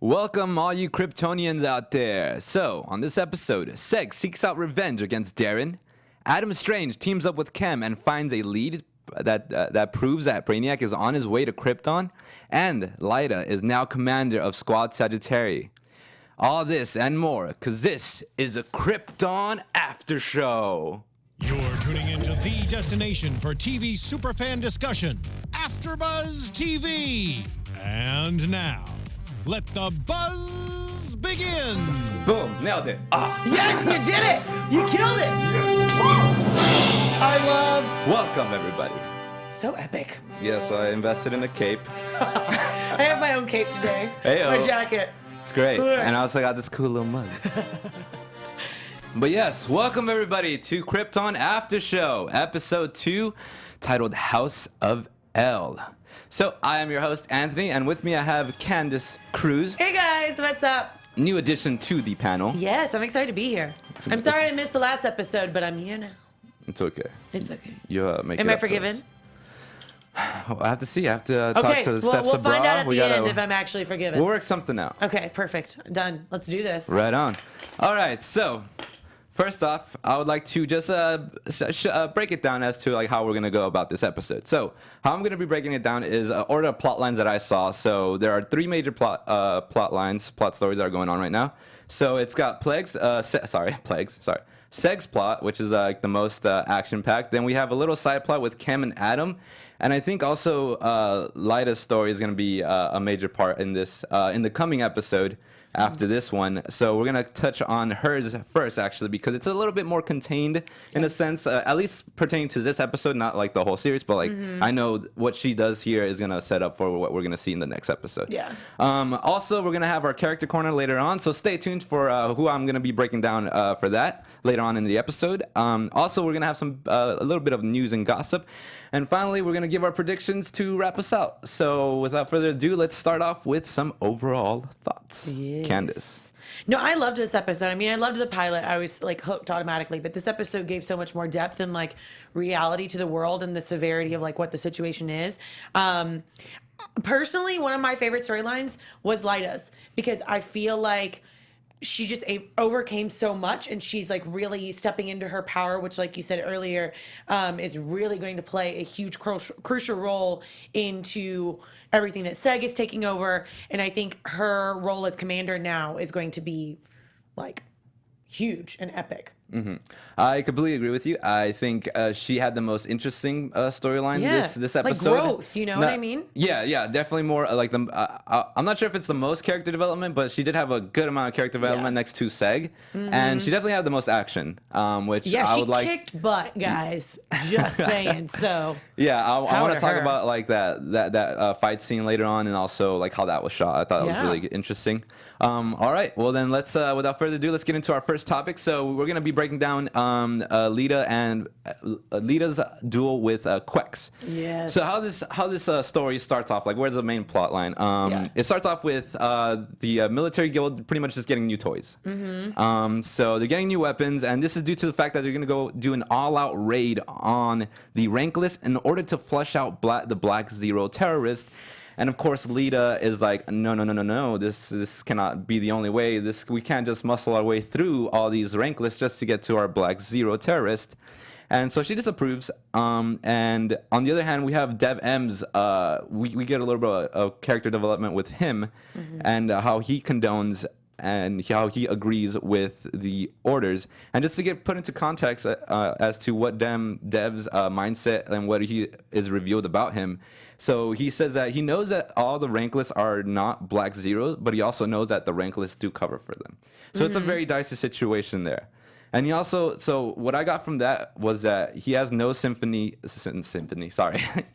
Welcome, all you Kryptonians out there. So, on this episode, Seg seeks out revenge against Darren. Adam Strange teams up with Chem and finds a lead that proves that Brainiac is on his way to Krypton. And Lyta is now commander of Squad Sagittarius. All this and more, because this is a Krypton After Show. You're tuning into the destination for TV superfan discussion, AFTERBUZZ TV. And now, let the buzz begin. Boom, nailed it. Yes, you did it. You killed it. I love. Welcome, everybody. So epic. Yes, I invested in a cape. I have my own cape today. Hey-o. My jacket. It's great. And I also got this cool little mug. But yes, welcome everybody to Krypton After Show, episode 2, titled House of L. So I am your host, Anthony, and with me I have Candice, Cruz. Hey guys, what's up? New addition to the panel. Yes, I'm excited to be here. I'm sorry I missed the last episode, but I'm here now. It's okay. It's okay. You make Am it I up to forgiven? us. I have to see. I have to talk Okay, to the we'll Steps of find Bra. out at the end if I'm actually forgiven. We'll work something out. Okay, perfect. Done. Let's do this. Right on. All right, so first off, I would like to just break it down as to like how we're gonna go about this episode. So how I'm gonna be breaking it down is order of plot lines that I saw. So there are 3 major plot stories that are going on right now. So it's got Seg's plot, which is like the most action packed. Then we have a little side plot with Chem and Adam. And I think also Lyta's story is going to be a major part in this in the coming episode after this one. So we're going to touch on hers first, actually, because it's a little bit more contained in a sense, at least pertaining to this episode, not like the whole series, but like I know what she does here is going to set up for what we're going to see in the next episode. Yeah. Also, we're going to have our character corner later on, so stay tuned for who I'm going to be breaking down for that later on in the episode. Also, we're going to have a little bit of news and gossip. And finally, we're going to give our predictions to wrap us out. So without further ado, let's start off with some overall thoughts. Yes. Candice. No, I loved this episode. I mean, I loved the pilot. I was like hooked automatically, but this episode gave so much more depth and like reality to the world and the severity of like what the situation is. Personally, one of my favorite storylines was Lyta's, because I feel like she just overcame so much, and she's like really stepping into her power, which, like you said earlier, is really going to play a huge crucial role into everything that Seg is taking over. And I think her role as commander now is going to be like huge and epic. Mm-hmm. I completely agree with you. I think she had the most interesting storyline this episode. Like growth, you know what I mean? Yeah, definitely more like the. I'm not sure if it's the most character development, but she did have a good amount of character development next to Seg, and she definitely had the most action, which I would like. Yeah, she kicked butt, guys. Just saying. So yeah, I want to talk her. about like that fight scene later on, and also like how that was shot. I thought it was really interesting. All right, well then let's without further ado, let's get into our first topic. So we're gonna be breaking down Lyta and Lyta's duel with Quex. Yes. So how this story starts off, like where's the main plot line? It starts off with the military guild pretty much just getting new toys. So they're getting new weapons, and this is due to the fact that they're gonna go do an all-out raid on the Rankless in order to flush out the Black Zero terrorist. And of course, Lyta is like, no. This cannot be the only way. We can't just muscle our way through all these Rankless just to get to our Black Zero terrorist. And so she disapproves. And on the other hand, we have Dev M's. We get a little bit of character development with him, and how he condones and how he agrees with the orders. And just to get put into context as to what Dev's mindset and what he is revealed about him. So he says that he knows that all the Rankless are not Black Zeros, but he also knows that the Rankless do cover for them. So it's a very dicey situation there. And he also, so what I got from that was that he has no symphony, sorry.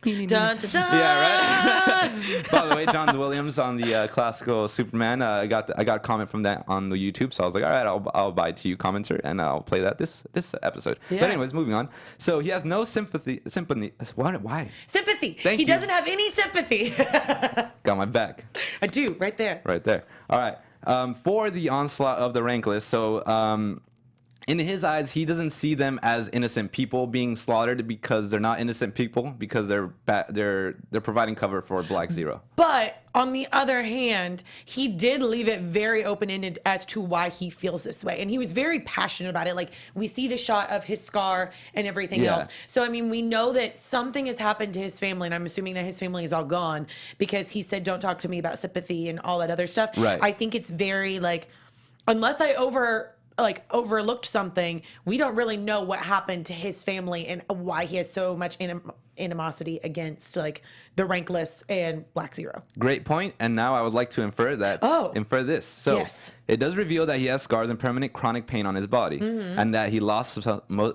Dun, dun, dun. Yeah, right? By the way, John Williams on the classical Superman, I got a comment from that on the YouTube, so I was like, all right, I'll buy to you commenter, and I'll play that this episode. Yeah. But anyways, moving on. So he has no sympathy. Why? Sympathy. Thank you. He doesn't have any sympathy. Got my back. I do, right there. Right there. All right. For the onslaught of the Rankless, so in his eyes, he doesn't see them as innocent people being slaughtered because they're not innocent people, because they're providing cover for Black Zero. But on the other hand, he did leave it very open-ended as to why he feels this way. And he was very passionate about it. Like, we see the shot of his scar and everything else. So, I mean, we know that something has happened to his family, and I'm assuming that his family is all gone because he said, don't talk to me about sympathy and all that other stuff. Right. I think it's very, like, unless I overlooked something, we don't really know what happened to his family and why he has so much animosity against like the Rankless and Black Zero. Great point. And now I would like to infer this. So Yes. It does reveal that he has scars and permanent chronic pain on his body, and that he lost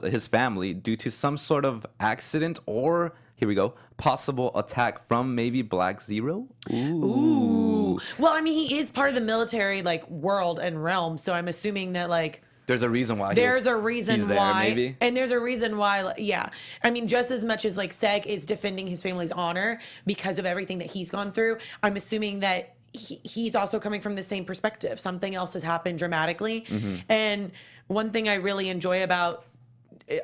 his family due to some sort of accident or, here we go, possible attack from maybe Black Zero. Ooh. Well, I mean, he is part of the military like world and realm, so I'm assuming that like there's a reason why. There's a reason he's there, why, maybe. And there's a reason why. Yeah, I mean, just as much as like Seg is defending his family's honor because of everything that he's gone through, I'm assuming that he's also coming from the same perspective. Something else has happened dramatically, and one thing I really enjoy about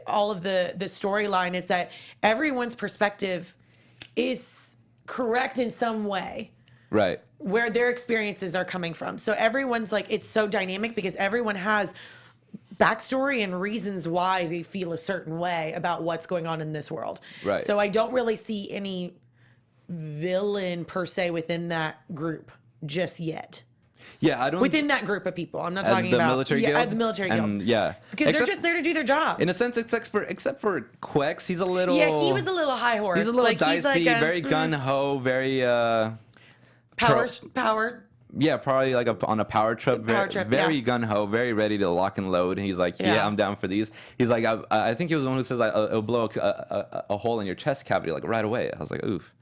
all of the storyline is that everyone's perspective is correct in some way. Right. Where their experiences are coming from. So everyone's like, it's so dynamic because everyone has backstory and reasons why they feel a certain way about what's going on in this world. Right. So I don't really see any villain per se within that group just yet. Yeah, I don't. Within that group of people, I'm not as talking the about military guild? the military And, guild. yeah, because they're just there to do their job. In a sense, except for Quex, he's a little. Yeah, he was a little high horse. He's a little like, dicey, he's like a, very gun ho, very power. Yeah, probably like on a power trip, very gun ho, very ready to lock and load. He's like, yeah, I'm down for these. He's like, I think he was the one who says like, it'll blow a hole in your chest cavity like right away. I was like, oof.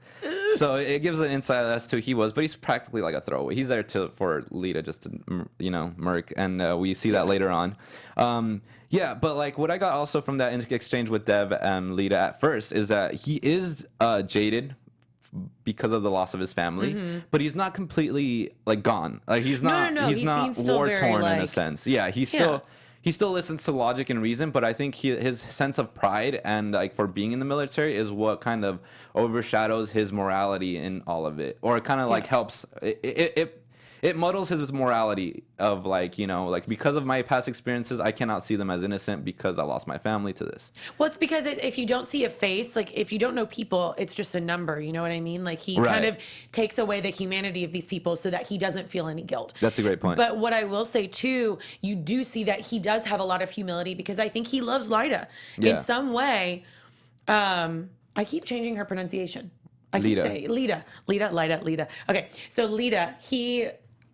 So it gives an insight as to who he was, but he's practically like a throwaway. He's there for Lita just to murk, and we see that later on. Yeah, but like what I got also from that exchange with Dev and Lita at first is that he is jaded because of the loss of his family, but he's not completely like gone. Like he's not he's not war torn in a sense. Yeah, he still listens to logic and reason, but I think his sense of pride and like for being in the military is what kind of overshadows his morality in all of it, or it kind of like helps it muddles his morality of like, like because of my past experiences, I cannot see them as innocent because I lost my family to this. Well, it's because if you don't see a face, like if you don't know people, it's just a number. You know what I mean? Like he kind of takes away the humanity of these people so that he doesn't feel any guilt. That's a great point. But what I will say too, you do see that he does have a lot of humility because I think he loves Lita in some way. I keep changing her pronunciation. I keep saying Lita. Okay, so Lita,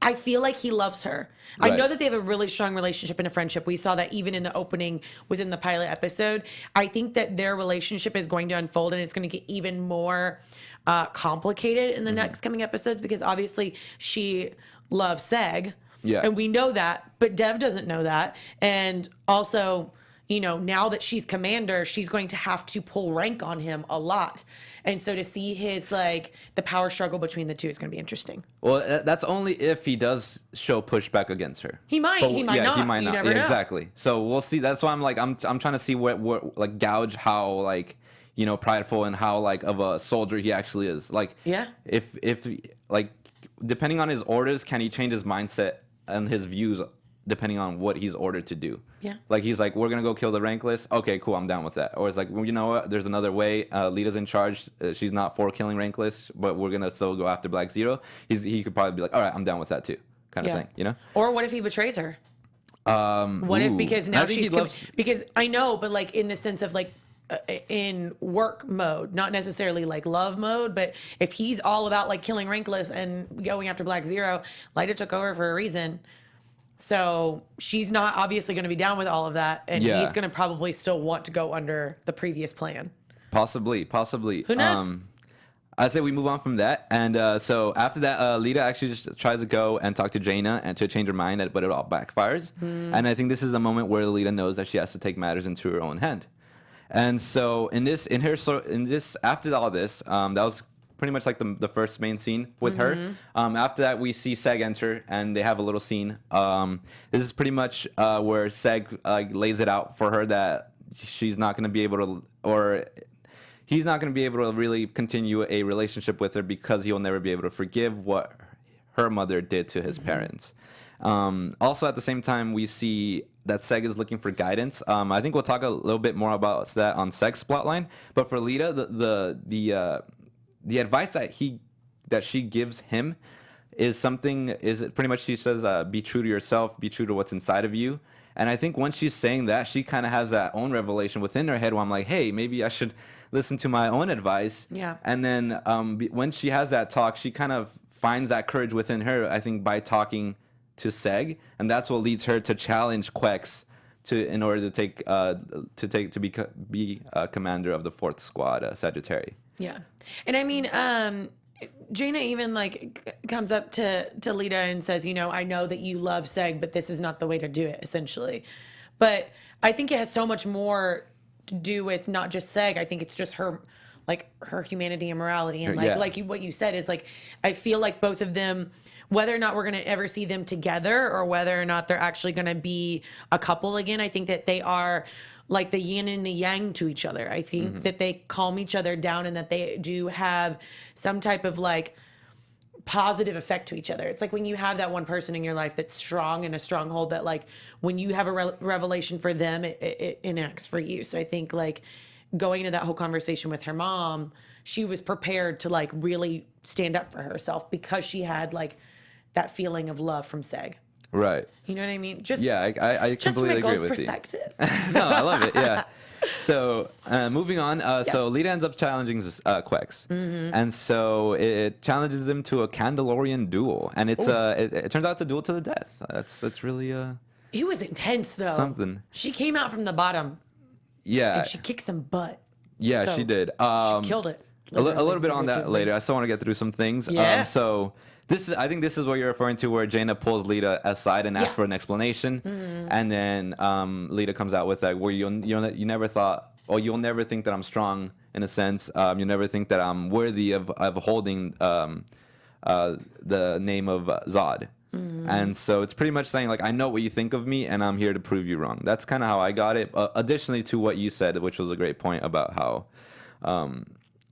I feel like he loves her. Right. I know that they have a really strong relationship and a friendship. We saw that even in the opening within the pilot episode. I think that their relationship is going to unfold and it's going to get even more complicated in the next coming episodes because obviously she loves Seg. Yeah. And we know that, but Dev doesn't know that. And also, now that she's commander, she's going to have to pull rank on him a lot. And so to see his, the power struggle between the two is going to be interesting. Well, that's only if he does show pushback against her. He might, he might not. He might not. Never know. Exactly. So we'll see. That's why I'm trying to see what like gauge how prideful and how of a soldier he actually is. If depending on his orders, can he change his mindset and his views depending on what he's ordered to do? Yeah. Like he's like, we're gonna go kill the Rankless. Okay, cool, I'm down with that. Or it's like, well, you know what? There's another way. Lita's in charge. She's not for killing Rankless, but we're gonna still go after Black Zero. He could probably be like, all right, I'm down with that too, kind of thing. Or what if he betrays her? What if because now she's because I know, but in the sense of in work mode, not necessarily love mode, but if he's all about killing Rankless and going after Black Zero, Lita took over for a reason. So she's not obviously going to be down with all of that, and he's going to probably still want to go under the previous plan. Possibly. Who knows? I'd say we move on from that, and so after that, Lita actually just tries to go and talk to Jaina and to change her mind, but it all backfires. And I think this is the moment where Lita knows that she has to take matters into her own hand. And so after all this, that was pretty much like the first main scene with her. After that, we see Seg enter, and they have a little scene. This is pretty much where Seg lays it out for her that she's not going to be able to, or he's not going to be able to really continue a relationship with her because he'll never be able to forgive what her mother did to his parents. Also, at the same time, we see that Seg is looking for guidance. I think we'll talk a little bit more about that on Seg's plotline. But for Lita, the advice that she gives him is pretty much, she says, be true to yourself, be true to what's inside of you. And I think once she's saying that, she kind of has that own revelation within her head where I'm like, hey, maybe I should listen to my own advice. Yeah. And then when she has that talk, she kind of finds that courage within her, I think, by talking to Seg, and that's what leads her to challenge Quex in order to be commander of the 4th Squad, Sagittarius. Yeah, and I mean, Jaina even like comes up to Lita and says, you know, I know that you love Seg, but this is not the way to do it, essentially. But I think it has so much more to do with not just Seg. I think it's just her humanity and morality, and what you said is like, I feel like both of them, whether or not we're going to ever see them together or whether or not they're actually going to be a couple again, I think that they are like the yin and the yang to each other. I think that they calm each other down and that they do have some type of like positive effect to each other. It's like when you have that one person in your life that's strong and a stronghold, that like when you have a revelation for them, it enacts for you. So I think like going into that whole conversation with her mom, she was prepared to like really stand up for herself because she had like that feeling of love from Seg. Right. You know what I mean? Just I just completely from a agree with perspective. you. No, I love it. Yeah. So moving on. So Lita ends up challenging Quex, and so it challenges him to a Candelorian duel, and it's it turns out it's a duel to the death. That's really It was intense though. something. She came out from the bottom. Yeah. And she kicked some butt. Yeah, So, she did. She killed it. A little bit on that later. I still want to get through some things. Yeah. So I think this is what you're referring to, where Jaina pulls Lita aside and asks for an explanation, and then Lita comes out with like, where you never thought, or you'll never think that I'm strong in a sense. You never think that I'm worthy of holding the name of Zod. And so it's pretty much saying like, I know what you think of me, and I'm here to prove you wrong. That's kind of how I got it. Additionally to what you said, which was a great point about how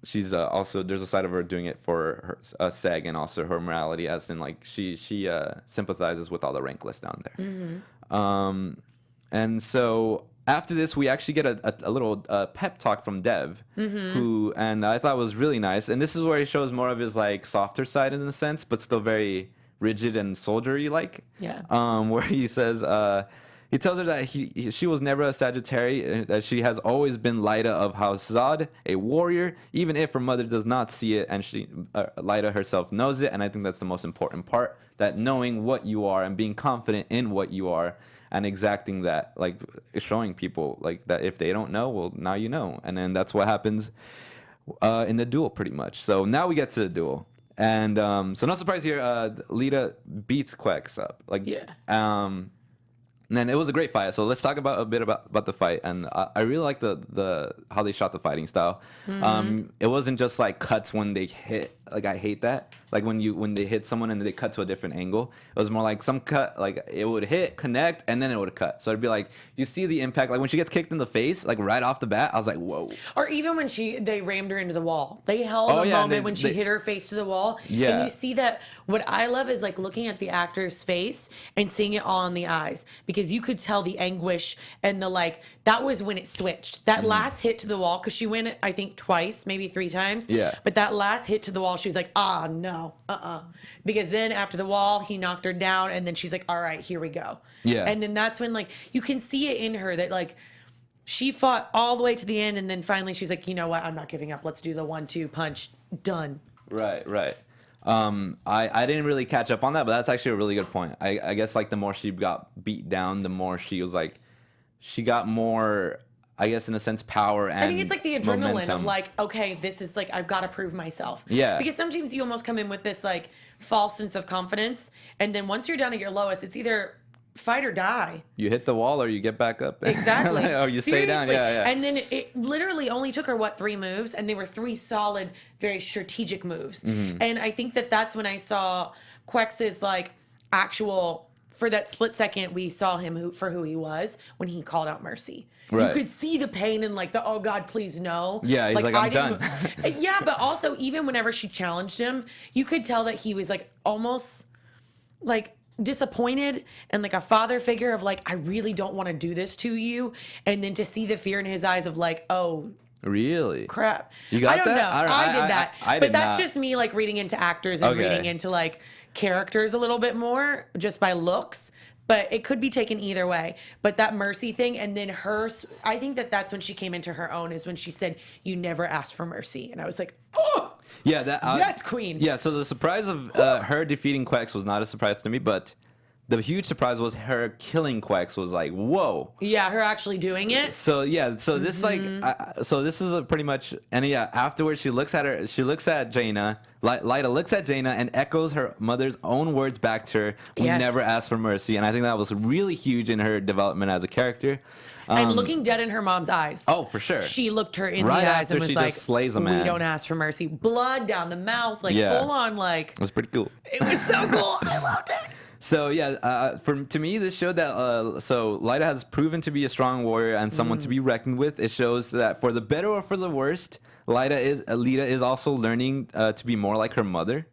she's also, there's a side of her doing it for her Seg, and also her morality, as in like she sympathizes with all the rankless down there. And so after this, we actually get a little pep talk from Dev, who, and I thought was really nice. And this is where he shows more of his like softer side in a sense, but still very rigid and soldiery like. Yeah. Where he says, he tells her that she was never a Sagittarius, that she has always been Lita of House Zod, a warrior, even if her mother does not see it, and Lita herself knows it. And I think that's the most important part, that knowing what you are and being confident in what you are, and exacting that, like showing people like that if they don't know, well, now you know. And then that's what happens in the duel pretty much. So now we get to the duel. And so no surprise here, Lita beats Quex up. Like, and then it was a great fight. So let's talk a bit about the fight. And I really like the how they shot the fighting style. It wasn't just like cuts when they hit. Like, I hate that. Like when they hit someone and they cut to a different angle. It was more like some cut, like it would hit, connect, and then it would cut. So it'd be like, you see the impact. Like when she gets kicked in the face, like right off the bat, I was like, whoa. Or even when they rammed her into the wall. They held a moment when she hit her face to the wall. Yeah. And you see that. What I love is like looking at the actor's face and seeing it all in the eyes, because you could tell the anguish and the like. That was when it switched. That last hit to the wall, because she went, I think, twice, maybe 3 times. Yeah. But that last hit to the wall, she was like, no, because then after the wall, he knocked her down, and then she's like, all right, here we go. Yeah. And then that's when like you can see it in her that like she fought all the way to the end, and then finally she's like, you know what, I'm not giving up. Let's do the 1-2 punch. Done. Right. I didn't really catch up on that, but that's actually a really good point. I guess like the more she got beat down, the more she was like, she got more, I guess in a sense, power and I think it's like the adrenaline momentum. of like, okay, this is like, I've got to prove myself. Yeah. Because sometimes you almost come in with this like false sense of confidence, and then once you're down at your lowest, it's either fight or die. You hit the wall or you get back up. Exactly. Or you stay down. Yeah. And then it literally only took her, 3 moves? And they were 3 solid, very strategic moves. And I think that's when I saw Quex's, like, actual, for that split second, we saw him for who he was when he called out Mercy. Right. You could see the pain and, like, oh, God, please, no. Yeah, he's like I'm done. Yeah, but also, even whenever she challenged him, you could tell that he was, like, almost, like, disappointed and like a father figure of like, I really don't want to do this to you, and then to see the fear in his eyes of like, oh really crap, you got I don't that? know. I did that. But that's not. just me like reading into actors and reading into like characters a little bit more just by looks, but it could be taken either way. But that Mercy thing, and then I think that's when she came into her own, is when she said, you never asked for mercy. And I was like, oh yeah, yes, queen. Yeah, so the surprise of her defeating Quex was not a surprise to me, but the huge surprise was her killing Quex was like, whoa. Yeah, her actually doing it. So yeah, so this like, so this is pretty much, and yeah, afterwards she looks at Jaina, Lyta looks at Jaina and echoes her mother's own words back to her. We never asked for mercy, and I think that was really huge in her development as a character. And looking dead in her mom's eyes. Oh, for sure. She looked her in right the eyes and was she like, just slays a man. we don't ask for mercy. Blood down the mouth, like full on, like. It was pretty cool. It was so cool. I loved it. So yeah, to me, this showed that so Lyta has proven to be a strong warrior and someone to be reckoned with. It shows that for the better or for the worst, Lyta is also learning to be more like her mother.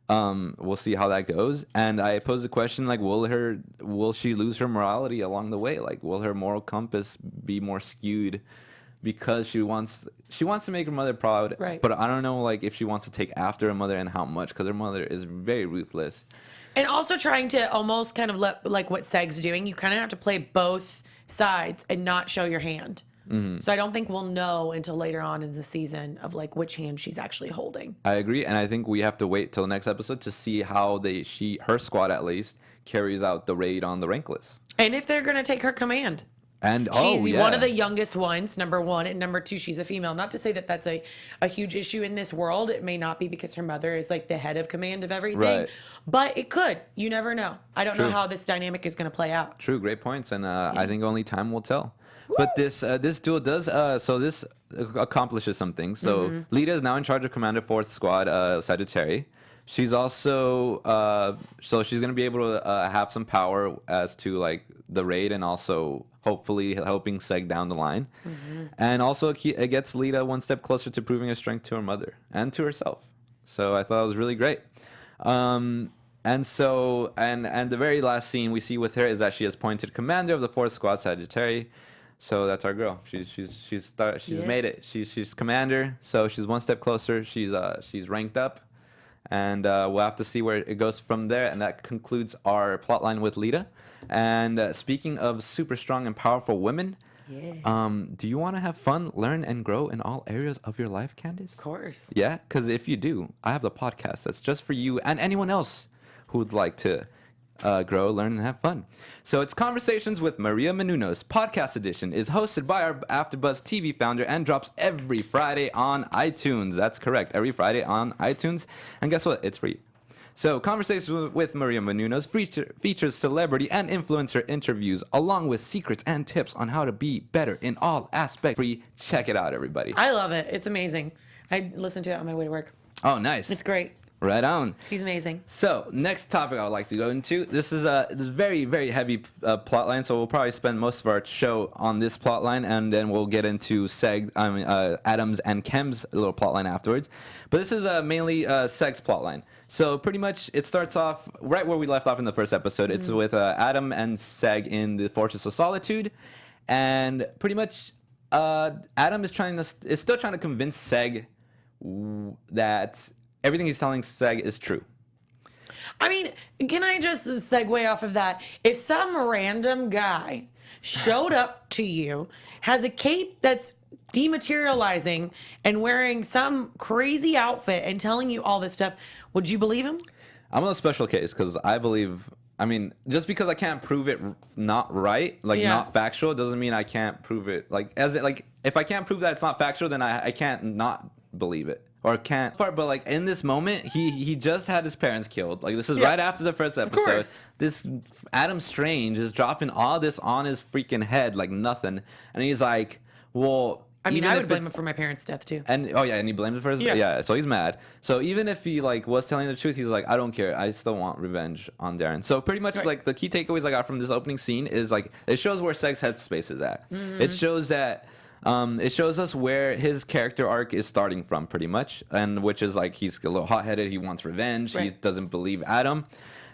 We'll see how that goes. And I pose the question, like, will she lose her morality along the way? Like, will her moral compass be more skewed because she wants to make her mother proud? Right. But I don't know, like, if she wants to take after her mother and how much, because her mother is very ruthless. And also trying to almost kind of like what Seg's doing, you kind of have to play both sides and not show your hand. So I don't think we'll know until later on in the season of like which hand she's actually holding. I agree, and I think we have to wait till the next episode to see how her squad at least carries out the raid on the Rankless. And if they're gonna take her command. And she's one of the youngest ones, number one, and number two, she's a female. Not to say that that's a huge issue in this world. It may not be because her mother is like the head of command of everything, but it could. You never know. I don't know how this dynamic is going to play out. True, great points, and I think only time will tell. Woo! But this duel does this accomplishes some things. So Lyta is now in charge of Commander 4th Squad, Sagittarius. She's also so she's gonna be able to have some power as to like the raid and also hopefully helping Seg down the line, and also it gets Lyta one step closer to proving her strength to her mother and to herself. So I thought it was really great. And the very last scene we see with her is that she is appointed commander of the 4th Squad, Sagittarius. So that's our girl. She's made it. She's commander. So she's one step closer. She's ranked up. And we'll have to see where it goes from there. And that concludes our plotline with Lyta. And speaking of super strong and powerful women, do you want to have fun, learn, and grow in all areas of your life, Candice? Of course. Yeah, because if you do, I have the podcast that's just for you and anyone else who would like to grow, learn, and have fun. So it's Conversations with Maria Menounos. Podcast edition is hosted by our AfterBuzz TV founder and drops every Friday on iTunes. That's correct, every Friday on iTunes. And guess what? It's free. So Conversations with Maria Menounos features celebrity and influencer interviews along with secrets and tips on how to be better in all aspects. Free. Check it out, everybody. I love it. It's amazing. I listen to it on my way to work. Oh, nice. It's great. Right on. She's amazing. So, next topic I would like to go into. This is this very, very heavy plot line, so we'll probably spend most of our show on this plot line, and then we'll get into Adam's and Kem's little plot line afterwards. But this is mainly Seg's plot line. So, pretty much, it starts off right where we left off in the first episode. It's with Adam and Seg in the Fortress of Solitude, and pretty much Adam is still trying to convince Seg that everything he's telling Seg is true. I mean, can I just segue off of that? If some random guy showed up to you, has a cape that's dematerializing and wearing some crazy outfit and telling you all this stuff, would you believe him? I'm on a special case because I believe, I mean, just because I can't prove it not right, like not factual, doesn't mean I can't prove it. Like, if I can't prove that it's not factual, then I can't not believe it. or can't part, but like in this moment he just had his parents killed. Like this is right after the first episode. This Adam Strange is dropping all this on his freaking head like nothing, and he's like, well, I mean, I would blame him for my parents' death too. And and he blames him for his so he's mad. So even if he like was telling the truth, he's like, I don't care, I still want revenge on Darren. So pretty much like the key takeaways I got from this opening scene is like it shows where Seg's headspace is at. It shows that it shows us where his character arc is starting from, pretty much, and which is like he's a little hot-headed. He wants revenge. He doesn't believe Adam,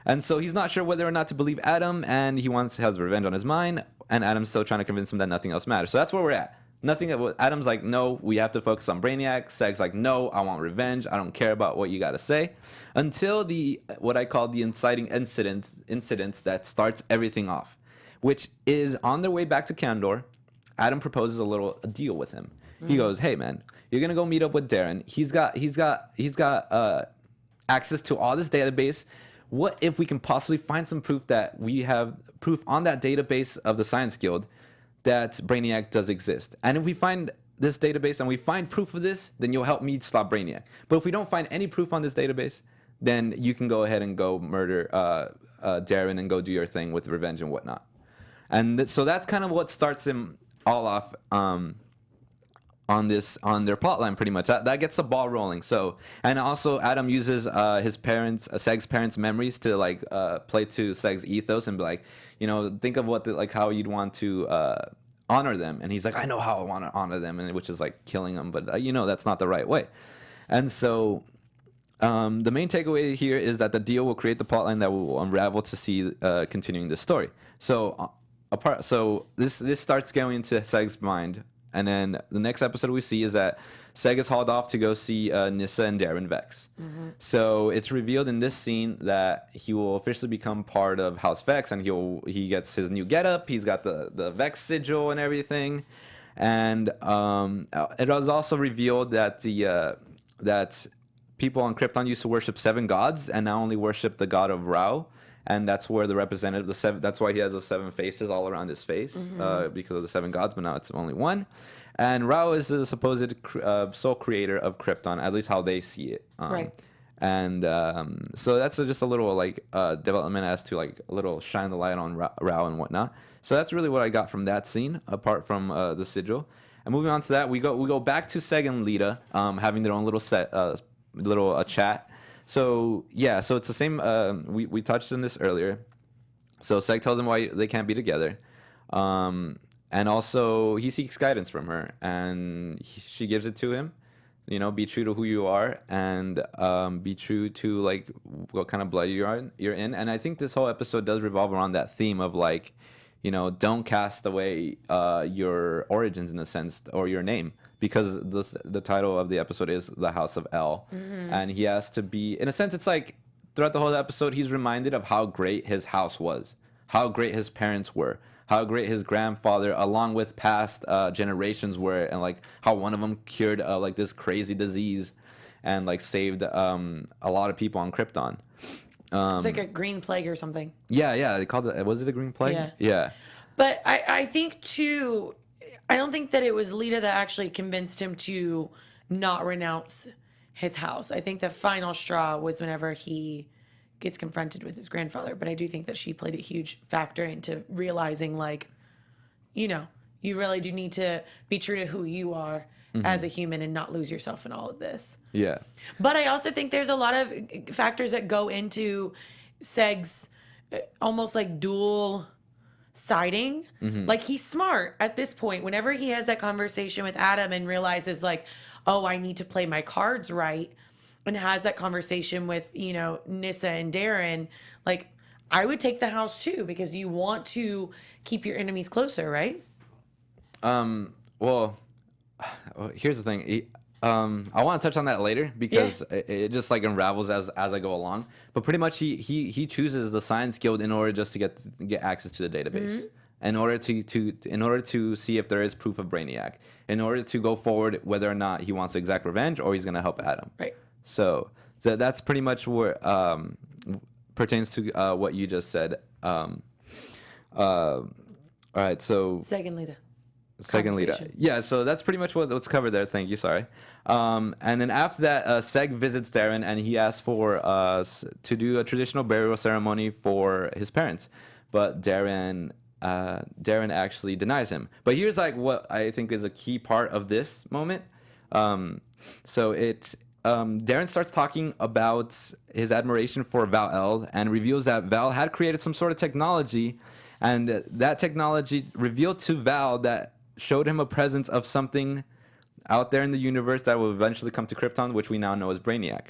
and so he's not sure whether or not to believe Adam, and he has revenge on his mind. And Adam's still trying to convince him that nothing else matters. So that's where we're at. Adam's like, no, we have to focus on Brainiac. Seg's like, no, I want revenge. I don't care about what you got to say. Until what I call the inciting incidents that starts everything off, which is on their way back to Kandor. Adam proposes a deal with him. He goes, hey man, you're gonna go meet up with Darren. He's got access to all this database. What if we can possibly find some proof that we have proof on that database of the Science Guild that Brainiac does exist? And if we find this database and we find proof of this, then you'll help me stop Brainiac. But if we don't find any proof on this database, then you can go ahead and go murder Darren and go do your thing with revenge and whatnot. And so that's kind of what starts him all off on their plotline, pretty much. That gets the ball rolling. So, and also Adam uses Seg's parents' memories to like play to Seg's ethos and be like, think of how you'd want to honor them. And he's like, I know how I want to honor them, and which is like killing them, but that's not the right way. And so the main takeaway here is that the deal will create the plotline that will unravel to see continuing this story. So this starts going into Seg's mind, and then the next episode we see is that Seg is hauled off to go see Nyssa and Darren Vex. So it's revealed in this scene that he will officially become part of House Vex, and he gets his new getup. He's got the Vex sigil and everything, and it was also revealed that that people on Krypton used to worship 7 gods and now only worship the god of Ra. And that's where the representative, that's why he has those 7 faces all around his face, because of the 7 gods, but now it's only one. And Ra is the supposed sole creator of Krypton, at least how they see it. And so that's just a little development as to like a little shine the light on Ra and whatnot. So that's really what I got from that scene, apart from the sigil. And moving on to that, we go back to Seg and Lita having their own little chat. So so it's the same. We touched on this earlier. So Seg tells him why they can't be together, and also he seeks guidance from her, and she gives it to him. Be true to who you are, and be true to like what kind of blood you're in. And I think this whole episode does revolve around that theme of like, don't cast away your origins in a sense, or your name. Because the title of the episode is The House of El. And he has to be, in a sense, it's like throughout the whole episode, he's reminded of how great his house was, how great his parents were, how great his grandfather, along with past generations were, and like how one of them cured like this crazy disease and like saved a lot of people on Krypton. It's like a green plague or something. Yeah, they called it, was it a green plague? Yeah. But I think too, I don't think that it was Lita that actually convinced him to not renounce his house. I think the final straw was whenever he gets confronted with his grandfather. But I do think that she played a huge factor into realizing, like, you really do need to be true to who you are as a human and not lose yourself in all of this. Yeah. But I also think there's a lot of factors that go into Seg's almost like dual siding. Like, he's smart at this point. Whenever he has that conversation with Adam and realizes like, oh, I need to play my cards right, and has that conversation with Nyssa and Darren, like, I would take the house too, because you want to keep your enemies closer, right? Well, here's the thing. I want to touch on that later, because it just like unravels as I go along. But pretty much he chooses the Science Guild in order just to get access to the database, in order to see if there is proof of Brainiac, in order to go forward whether or not he wants to exact revenge or he's going to help Adam. Right. So that's pretty much what pertains to what you just said. All right. So Second, Lita. Seg and Lita. conversation. Yeah, so that's pretty much what's covered there. Thank you. Sorry. And then after that, Seg visits Darren, and he asks for to do a traditional burial ceremony for his parents, but Darren actually denies him. But here's like what I think is a key part of this moment. Darren starts talking about his admiration for Val-El and reveals that Val had created some sort of technology, and that technology revealed to Val that showed him a presence of something out there in the universe that will eventually come to Krypton, which we now know as Brainiac.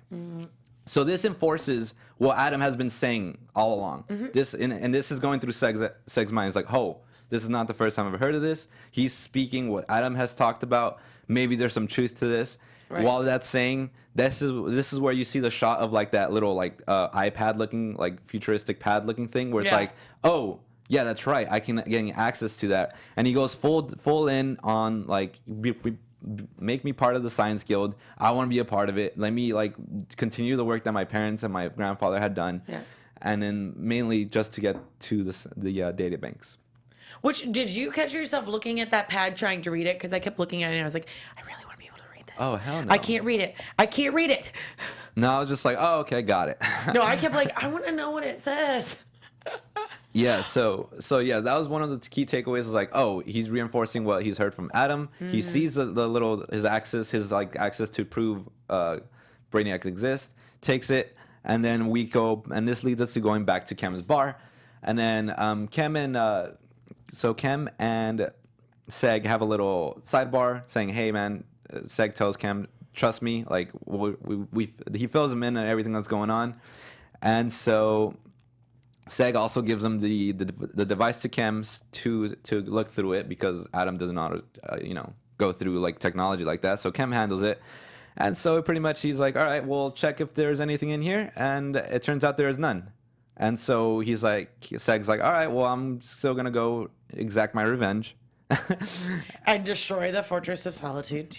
So this enforces what Adam has been saying all along. This is going through Seg's mind. It's like, oh, this is not the first time I've heard of this. He's speaking what Adam has talked about. Maybe there's some truth to this. Right. While that's saying, this is where you see the shot of like that little like iPad looking, like futuristic pad looking thing, where it's like, oh, yeah, that's right. I can get access to that. And he goes full in on like, make me part of the Science Guild. I want to be a part of it. Let me like continue the work that my parents and my grandfather had done. Yeah. And then mainly just to get to the data banks. Which, did you catch yourself looking at that pad trying to read it? Because I kept looking at it and I was like, I really want to be able to read this. Oh, hell no. I can't read it. I can't read it. No, I was just like, oh, okay, got it. No, I kept like, I want to know what it says. Yeah, so yeah, that was one of the key takeaways. Is like, oh, he's reinforcing what he's heard from Adam. He sees the little his access to prove Brainiac exists, takes it, and then we go, and this leads us to going back to Kem's bar, and then Kem and Seg have a little sidebar saying, hey man, Seg tells Kem, trust me, like he fills him in on everything that's going on, and so Seg also gives him the device to Kem's to look through it, because Adam does not go through like technology like that. So Kem handles it, and so pretty much he's like, all right, we'll check if there's anything in here, and it turns out there is none. And so Seg's like, all right, well, I'm still gonna go exact my revenge and destroy the Fortress of Solitude.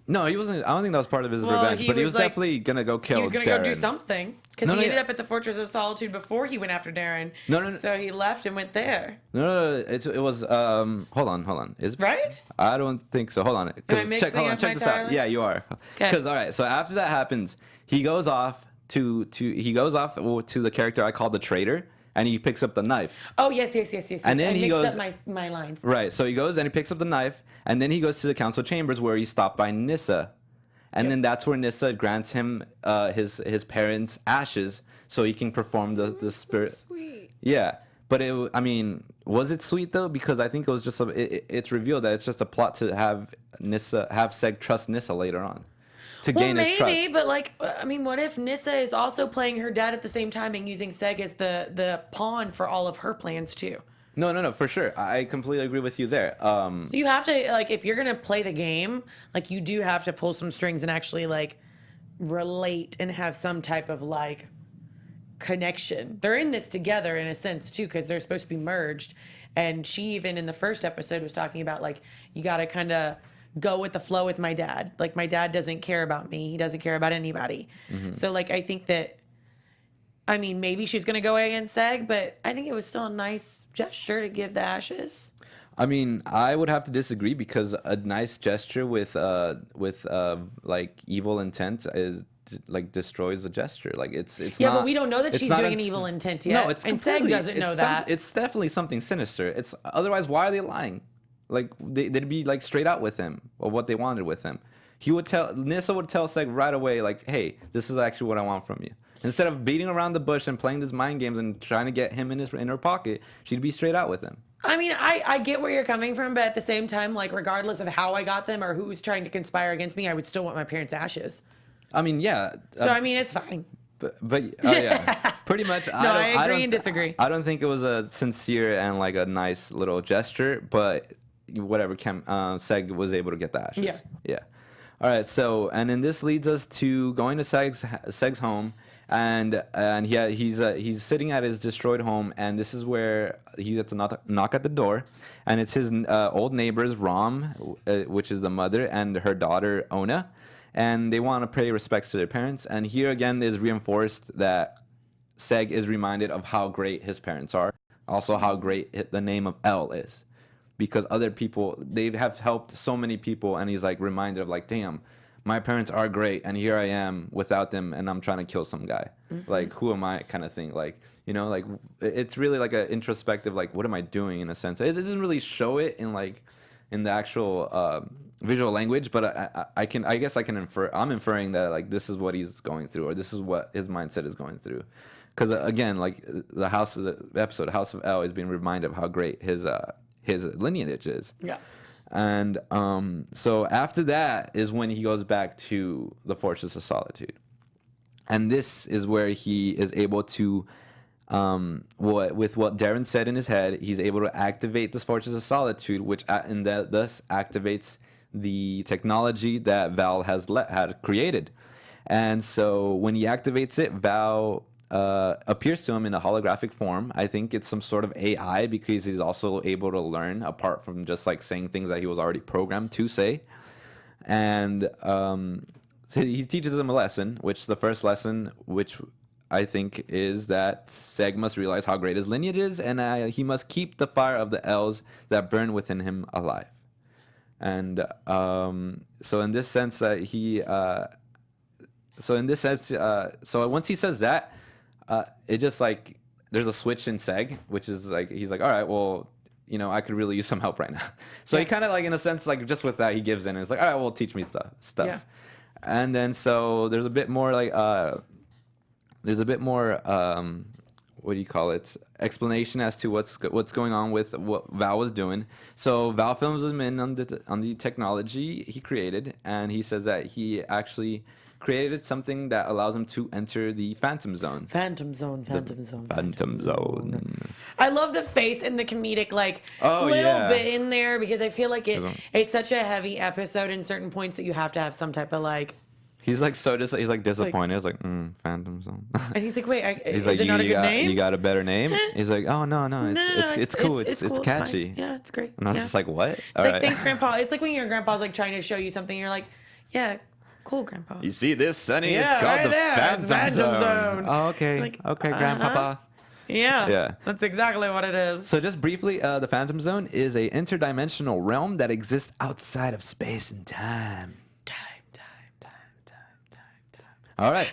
No, he wasn't. I don't think that was part of his revenge, but he was definitely gonna go kill Darren. He was gonna go do something, because he ended up at the Fortress of Solitude before he went after Darren. No. So he left and went there. No. It was. Hold on. Is right? I don't think so. Hold on. Check this out. Yeah, you are. Because all right. So after that happens, he goes off to the character I call the traitor. And he picks up the knife. Oh, yes. And then he goes... up my lines. Right. So he goes and he picks up the knife. And then he goes to the council chambers where he's stopped by Nyssa. And then that's where Nyssa grants him his parents' ashes so he can perform the spirit. So sweet. Yeah. But was it sweet though? Because I think it was just it's revealed that it's just a plot to have Seg trust Nyssa later on. To gain his trust. Maybe, but what if Nyssa is also playing her dad at the same time and using Seg as the pawn for all of her plans too? No, for sure. I completely agree with you there. You have to, if you're gonna play the game, you do have to pull some strings and actually relate and have some type of connection. They're in this together in a sense too, because they're supposed to be merged. And she even in the first episode was talking about you gotta kind of go with the flow with my dad. My dad doesn't care about me. He doesn't care about anybody. Mm-hmm. So I think that, maybe she's going to go against Seg, but I think it was still a nice gesture to give the ashes. I would have to disagree, because a nice gesture with evil intent is destroys the gesture. It's yeah, not, but we don't know that she's doing an evil intent yet. No, it's and Seg doesn't know that. It's definitely something sinister. It's otherwise, why are they lying? They'd be straight out with him or what they wanted with him. Nyssa would tell Seg right away, hey, this is actually what I want from you. Instead of beating around the bush and playing these mind games and trying to get him in her pocket, she'd be straight out with him. I get where you're coming from, but at the same time, regardless of how I got them or who's trying to conspire against me, I would still want my parents' ashes. Yeah. So it's fine. But yeah, pretty much. I agree and disagree. I don't think it was a sincere and a nice little gesture, but whatever. Seg was able to get the ashes. Yeah. All right. So, and then this leads us to going to Seg's home, and he's sitting at his destroyed home, and this is where he gets a knock at the door, and it's his old neighbors, Rom, which is the mother, and her daughter Ona, and they want to pay respects to their parents. And here again is reinforced that Seg is reminded of how great his parents are, also how great the name of El is. because other people, they have helped so many people, and he's like reminded of like, damn, my parents are great, and here I am without them, and I'm trying to kill some guy. Like, who am I, kind of thing. Like, you know, like it's really like an introspective, like, what am I doing, in a sense. It doesn't really show it in like in the actual visual language, but I guess I can infer. I'm inferring that like this is what he's going through, or this is what his mindset is going through. Because again, like the episode House of El is being reminded of how great his lineage is. Yeah. And so after that is when he goes back to the Fortress of Solitude. And this is where he is able to, with what Darren said in his head, he's able to activate this Fortress of Solitude, which thus activates the technology that Val had created. And so when he activates it, Val appears to him in a holographic form. I think it's some sort of AI, because he's also able to learn apart from just like saying things that he was already programmed to say. And so he teaches him a lesson, which the first lesson, which I think is that Seg must realize how great his lineage is, and he must keep the fire of the elves that burn within him alive. And so in this sense, so once he says that, it just like there's a switch in Seg, which is like he's like, all right, well, you know, I could really use some help right now. So he kind of like, in a sense, like just with that, he gives in and it's like, all right, well, teach me stuff. Yeah. And then so there's a bit more like what do you call it, explanation as to what's going on with what Val was doing. So Val films him in on the technology he created, and he says that he actually created something that allows him to enter the Phantom Zone. Phantom Zone. I love the face and the comedic little bit in there, because I feel like it's such a heavy episode in certain points that you have to have some type of like. He's like he's like disappointed. He's like, Phantom Zone. And he's like, wait, is it not a good name? You got a better name? He's like, oh no, it's cool. It's catchy. Yeah, it's great. And I was just like, what? It's like, thanks, Grandpa. It's like when your grandpa's like trying to show you something, you're like, yeah. Cool, Grandpa. You see this, Sonny? Yeah, it's called the Phantom Zone. Oh, okay. Like, okay, Grandpapa. Yeah, that's exactly what it is. So just briefly, the Phantom Zone is a interdimensional realm that exists outside of space and time. All right.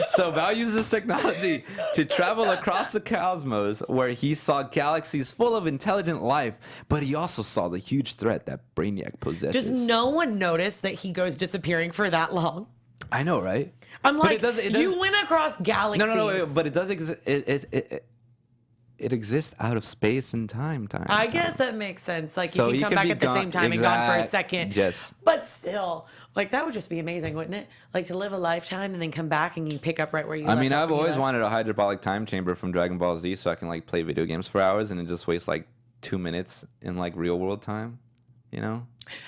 So Val uses this technology to travel across the cosmos, where he saw galaxies full of intelligent life, but he also saw the huge threat that Brainiac possesses. Does no one notice that he goes disappearing for that long? I know, right? I'm like, you went across galaxies. No, but it does exist. It exists out of space and time. I guess that makes sense. Like, so you can come back at the same time and gone for a second. Yes. But still, like, that would just be amazing, wouldn't it? Like, to live a lifetime and then come back and you pick up right where you left. I mean, I've always wanted a hyperbolic time chamber from Dragon Ball Z, so I can like play video games for hours and it just wastes like 2 minutes in like real world time. You know?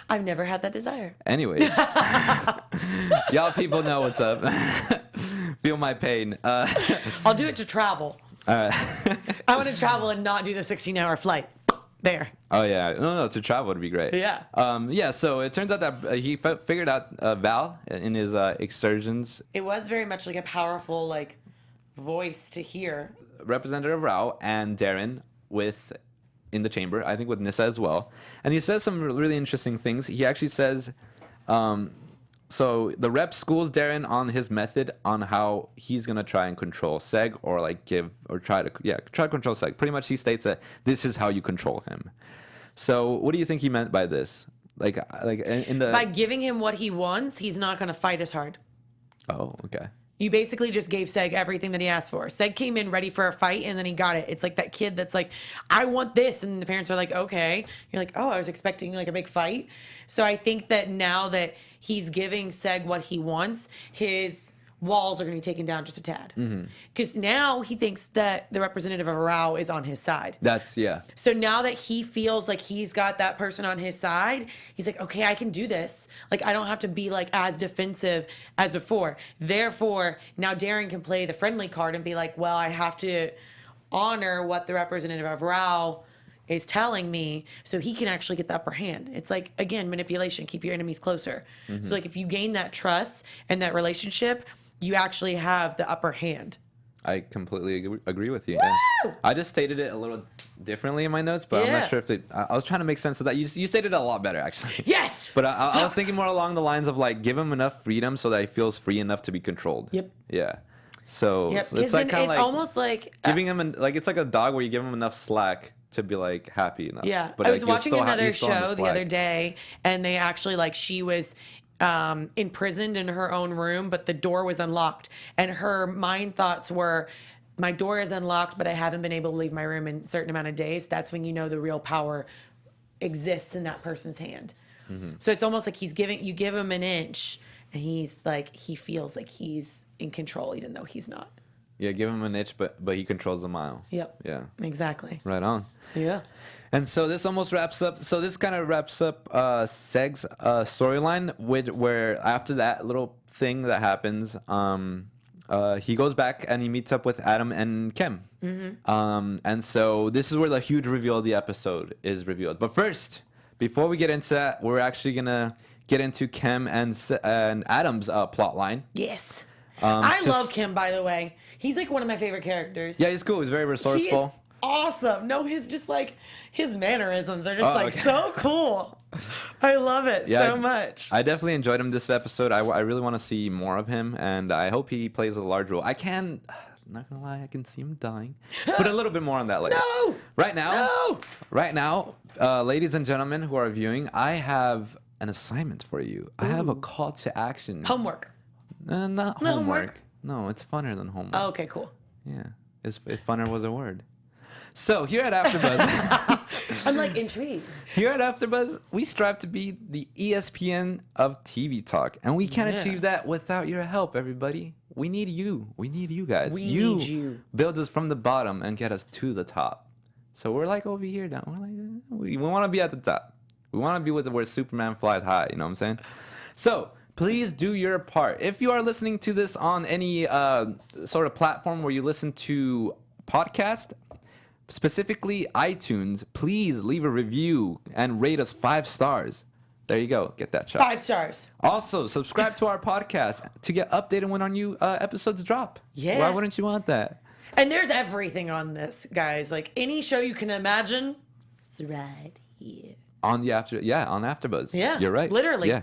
I've never had that desire. Anyways, y'all people know what's up. Feel my pain. I'll do it to travel. I want to travel and not do the 16-hour flight. There. Oh, yeah. No, to travel would be great. Yeah. So it turns out that he figured out Val in his excursions. It was very much like a powerful, like, voice to hear. Representative Rao and Darren in the chamber, I think with Nissa as well. And he says some really interesting things. He actually says... So the rep schools Darren on his method on how he's gonna try and control Seg, or like try to control Seg. Pretty much, he states that this is how you control him. So what do you think he meant by this? Like by giving him what he wants, he's not gonna fight as hard. Oh, okay. You basically just gave Seg everything that he asked for. Seg came in ready for a fight, and then he got it. It's like that kid that's like, I want this. And the parents are like, okay. You're like, oh, I was expecting like a big fight. So I think that now that he's giving Seg what he wants, his walls are going to be taken down just a tad. Because now he thinks that the representative of Rao is on his side. So now that he feels like he's got that person on his side, he's like, okay, I can do this. Like, I don't have to be like as defensive as before. Therefore, now Darren can play the friendly card and be like, well, I have to honor what the representative of Rao is telling me, so he can actually get the upper hand. It's like, again, manipulation. Keep your enemies closer. So like, if you gain that trust and that relationship, you actually have the upper hand. I completely agree with you. Yeah. I just stated it a little differently in my notes, but I'm Yeah. not sure if I was trying to make sense of that. You stated it a lot better, actually. Yes. But I was thinking more along the lines of like, give him enough freedom so that he feels free enough to be controlled. Yep. Yeah. So, Yep. so it's like kind of like almost like giving him like it's like a dog where you give him enough slack to be like happy enough. Yeah, But I was like, you're watching still another you're still on show the slack. other day, and they actually like she was imprisoned in her own room, but the door was unlocked, and her mind thoughts were, "My door is unlocked, but I haven't been able to leave my room in a certain amount of days." That's when you know the real power exists in that person's hand. Mm-hmm. So it's almost like you give him an inch, and he's like he feels like he's in control, even though he's not. Yeah, give him an itch, but he controls the mile. Yep. Yeah. Exactly. Right on. Yeah. And so this almost wraps up. So this kind of wraps up Seg's storyline, where after that little thing that happens, he goes back and he meets up with Adam and Kim. Mm-hmm. And so this is where the huge reveal of the episode is revealed. But first, before we get into that, we're actually gonna get into Kim and Adam's plot line. Yes. I to love s- Kim, by the way. He's like one of my favorite characters. Yeah, he's cool. He's very He is resourceful. awesome. No, his mannerisms are just okay. so cool. I love it Yeah, so much. I definitely enjoyed him this episode. I really want to see more of him, and I hope he plays a large role. I'm not gonna lie, I can see him dying, but a little bit more on that later. No! Right now, No! right now, ladies and gentlemen who are viewing, I have an assignment for you. I have a call to action. Homework. Not No homework. homework? No, it's funner than homework. Oh, okay, cool. Yeah, if funner was a word. So here at AfterBuzz. I'm like intrigued. Here at AfterBuzz, we strive to be the ESPN of TV talk, and we can't Yeah. achieve that without your help, everybody. We need you. We need you guys. We need you. Build us from the bottom and get us to the top. So we're like over here now. We're like we want to be at the top. We want to be with where Superman flies high. You know what I'm saying? So please do your part. If you are listening to this on any sort of platform where you listen to podcast, specifically iTunes, please leave a review and rate us 5 stars. There you go. Get that shot. 5 stars. Also, subscribe to our podcast to get updated when our new episodes drop. Yeah. Why wouldn't you want that? And there's everything on this, guys. Like any show you can imagine, it's right here. On AfterBuzz. Yeah, You're right. literally. Yeah.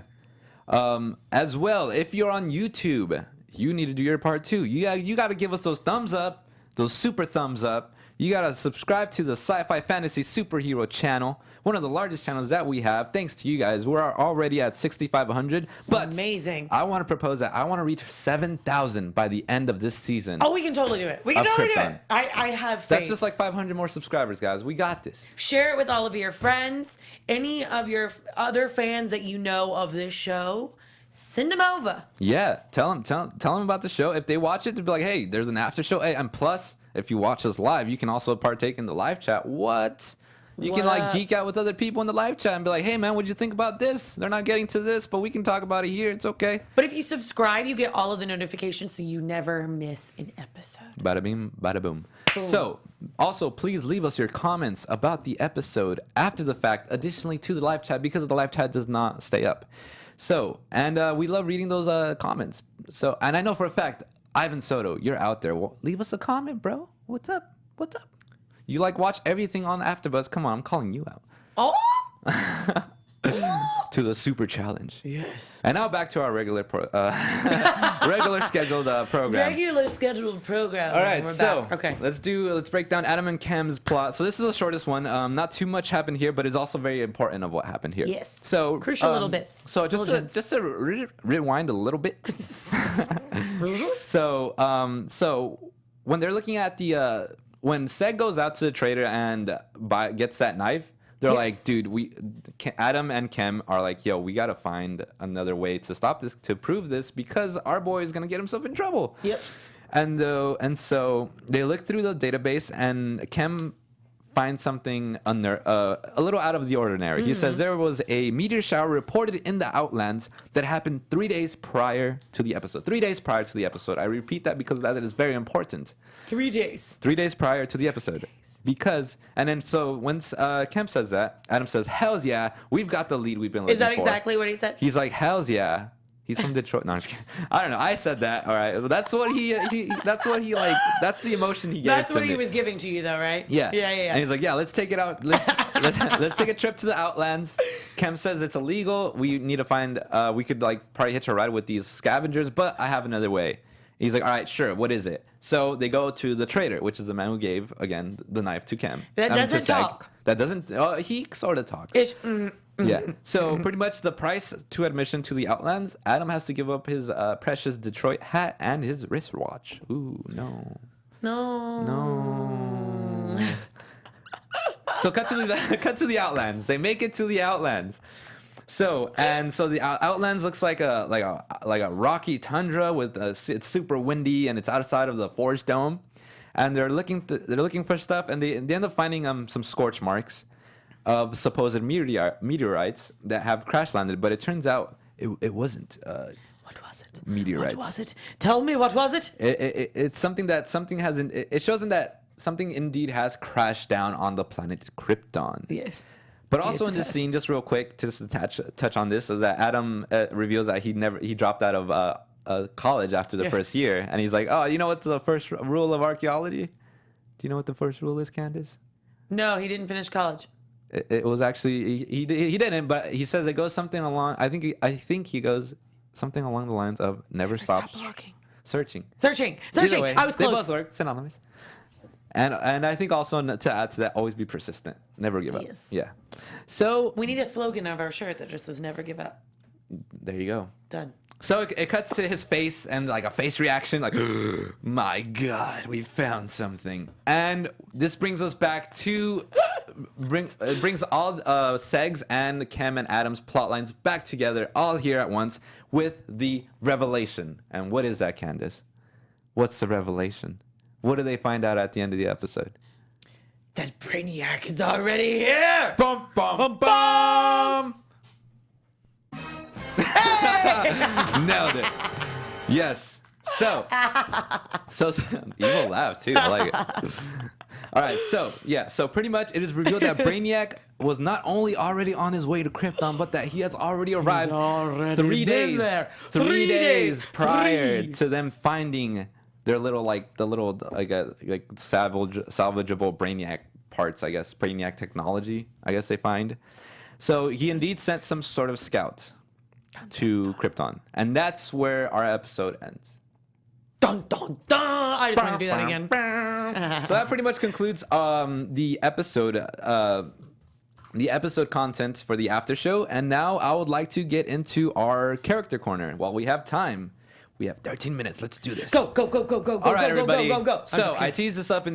As well, if you're on YouTube, you need to do your part too. You got to give us those thumbs up, those super thumbs up. You got to subscribe to the Sci-Fi Fantasy Superhero channel, one of the largest channels that we have. Thanks to you guys. We're already at 6,500. But Amazing. I want to propose that I want to reach 7,000 by the end of this season. Oh, we can totally do it. We can Of totally do Krypton. it. I have faith. That's just like 500 more subscribers, guys. We got this. Share it with all of your friends. Any of your other fans that you know of this show, send them over. Yeah, tell them about the show. If they watch it, to be like, hey, there's an after show. Hey, and plus, if you watch us live, you can also partake in the live chat. What? You can What like up? geek out with other people in the live chat and be like, hey man, what'd you think about this? They're not getting to this, but we can talk about it here. It's okay. But if you subscribe, you get all of the notifications so you never miss an episode. Bada bing, bada boom. So, also, please leave us your comments about the episode after the fact, additionally to the live chat, because the live chat does not stay up. So, and we love reading those comments. So, and I know for a fact, Ivan Soto, you're out there. Well, leave us a comment, bro. What's up? What's up? You like watch everything on AfterBuzz. Come on, I'm calling you out. Oh! To the super challenge. Yes. And now back to our regular scheduled program. Regular scheduled program. All right, We're so back. Okay. let's break down Adam and Kim's plot. So this is the shortest one. Not too much happened here, but it's also very important of what happened here. Yes. So Crucial little bits. So Little gems. just to rewind a little bit. So when they're looking at the when Seg goes out to the trader and gets that knife, they're Yes. like, dude, Adam and Kim are like, yo, we gotta find another way to stop this, to prove this, because our boy is gonna get himself in trouble. Yep. And so they look through the database, and Kim finds something a little out of the ordinary. He says there was a meteor shower reported in the Outlands that happened 3 days prior to the episode. 3 days prior to the episode. I repeat that because that is very important. 3 days. 3 days prior to the episode. Because, and then so when Kim says that, Adam says, hells yeah, we've got the lead we've been looking Is that for. exactly what he said? He's like, hells yeah. He's from Detroit. No, I'm just kidding. I don't know. I said that. All right. That's what he that's what he like. That's the emotion he gave That's to what me. he was giving to you, though, right? Yeah. Yeah. And he's like, yeah, let's take it out. Let's take a trip to the Outlands. Kem says it's illegal. We need to find. We could like probably hitch a ride with these scavengers, but I have another way. He's like, all right, sure. What is it? So they go to the trader, which is the man who gave again the knife to Kem. That doesn't talk. That doesn't. He sort of talks. Yeah. So pretty much the price to admission to the Outlands, Adam has to give up his precious Detroit hat and his wristwatch. Ooh, no. So cut to the Outlands. They make it to the Outlands. So the Outlands looks like a rocky tundra with it's super windy and it's outside of the Forest Dome, and they're looking for stuff, and they end up finding some scorch marks of supposed meteorites that have crash landed, but it turns out it wasn't. What was it? Meteorites. What was it? Tell me, what was it? It's something that something hasn't. It shows them that something indeed has crashed down on the planet Krypton. Yes. But also in this scene, just real quick, just to touch on this, is that Adam reveals that he dropped out of college after the first year, and he's like, oh, you know what's the first rule of archaeology? Do you know what the first rule is, Candice? No, he didn't finish college. It was actually he didn't, but he says it goes something along. I think he goes something along the lines of never stop searching. Either way, I was close. They both work, synonymous. And I think also to add to that, always be persistent, never give up. Yes. Yeah. So We need a slogan of our shirt that just says "Never give up." there you go. Done. So it cuts to his face and like a face reaction, like, my God, we found something. And this brings us back to it brings all Seg's and Kem and Adam's plot lines back together, all here at once with the revelation. And what is that, Candice? What's the revelation? What do they find out at the end of the episode? That Brainiac is already here. Bum bum bum. Nailed it. Yes. So evil laugh too. I like it. All right. So pretty much it is revealed that Brainiac was not only already on his way to Krypton, but that he has already arrived 3 days. There. 3 days prior to them finding their little salvageable Brainiac parts. I guess Brainiac technology. I guess they find. So he indeed sent some sort of scouts to Krypton, and that's where our episode ends. Dun dun dun! I just want to do that again. So that pretty much concludes the episode content for the after show, and now I would like to get into our character corner. While we have time, we have 13 minutes. Let's do this. Go! All right, everybody. Go! So I teased this up